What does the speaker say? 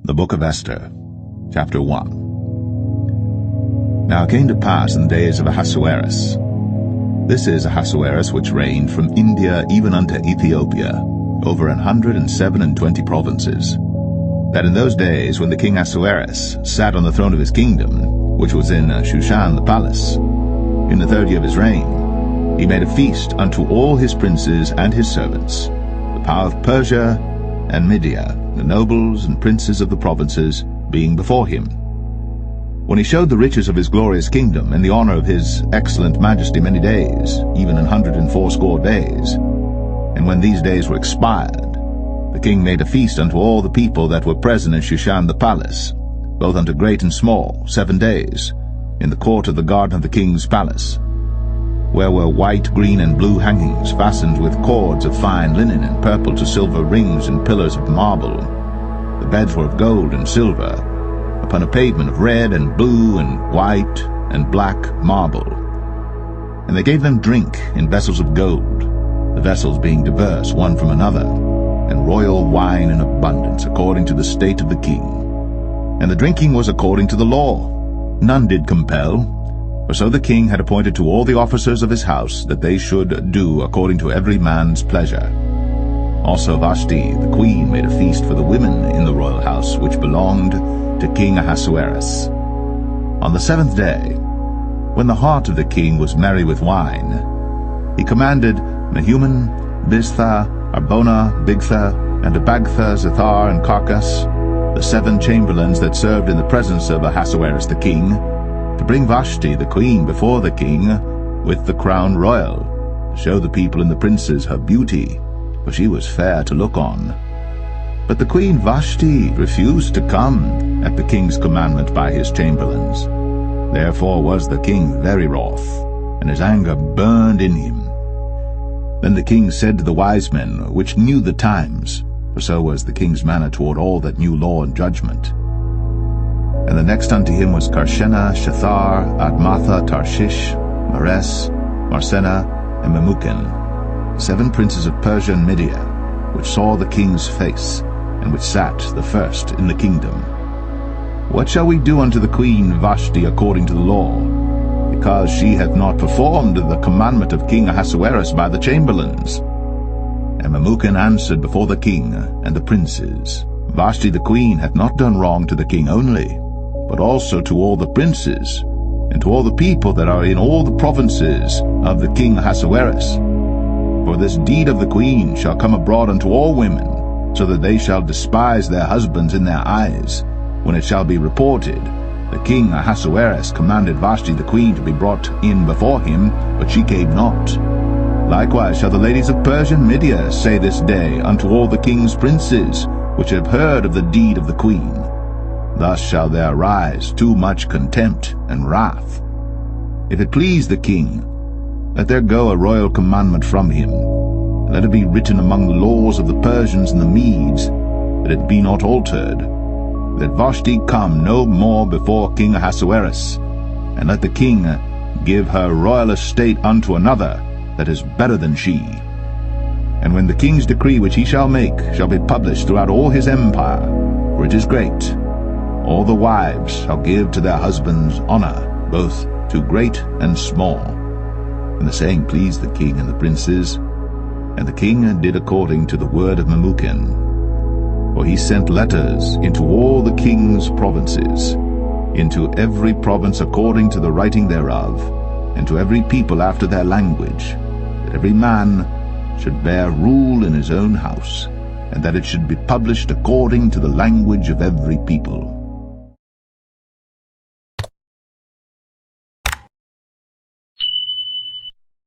The Book of Esther, chapter 1. Now it came to pass in the days of Ahasuerus. This is Ahasuerus, which reigned from India even unto Ethiopia, over 127 provinces. That in those days, when the king Ahasuerus sat on the throne of his kingdom, which was in Shushan the palace, in the 3rd year of his reign, he made a feast unto all his princes and his servants, the power of Persia and Media, the nobles and princes of the provinces, being before him. When he showed the riches of his glorious kingdom, and the honor of his excellent majesty many days, even 180 days, and when these days were expired, the king made a feast unto all the people that were present in Shushan the palace, both unto great and small, 7 days, in the court of the garden of the king's palace, where were white, green, and blue hangings, fastened with cords of fine linen, and purple to silver rings and pillars of marble. The beds were of gold and silver, upon a pavement of red and blue and white and black marble. And they gave them drink in vessels of gold, the vessels being diverse one from another, and royal wine in abundance, according to the state of the king. And the drinking was according to the law. None did compel, for so the king had appointed to all the officers of his house, that they should do according to every man's pleasure. Also Vashti the queen made a feast for the women in the royal house, which belonged to King Ahasuerus. On the 7th day, when the heart of the king was merry with wine, he commanded Mehuman, Biztha, Arbona, Bigtha, and Abagtha, Zethar, and Carcas, the 7 chamberlains that served in the presence of Ahasuerus the king, to bring Vashti the queen before the king with the crown royal, to show the people and the princes her beauty, for she was fair to look on. But the queen Vashti refused to come at the king's commandment by his chamberlains. Therefore was the king very wroth, and his anger burned in him. Then the king said to the wise men, which knew the times, for so was the king's manner toward all that knew law and judgment. And the next unto him was Karshena, Shethar, Admatha, Tarshish, Mares, Marsena, and Memucan, 7 princes of Persia and Media, which saw the king's face, and which sat the first in the kingdom. What shall we do unto the queen Vashti according to the law, because she hath not performed the commandment of King Ahasuerus by the chamberlains? And Memucan answered before the king and the princes, Vashti the queen hath not done wrong to the king only, but also to all the princes, and to all the people that are in all the provinces of the king Ahasuerus. For this deed of the queen shall come abroad unto all women, so that they shall despise their husbands in their eyes, when it shall be reported, the king Ahasuerus commanded Vashti the queen to be brought in before him, but she came not. Likewise shall the ladies of Persia and Media say this day unto all the king's princes, which have heard of the deed of the queen. Thus shall there arise too much contempt and wrath. If it please the king, let there go a royal commandment from him, and let it be written among the laws of the Persians and the Medes, that it be not altered, that Vashti come no more before King Ahasuerus, and let the king give her royal estate unto another that is better than she. And when the king's decree which he shall make shall be published throughout all his empire, for it is great, all the wives shall give to their husbands honor, both to great and small. And the saying pleased the king and the princes, and the king did according to the word of Memucan. For he sent letters into all the king's provinces, into every province according to the writing thereof, and to every people after their language, that every man should bear rule in his own house, and that it should be published according to the language of every people.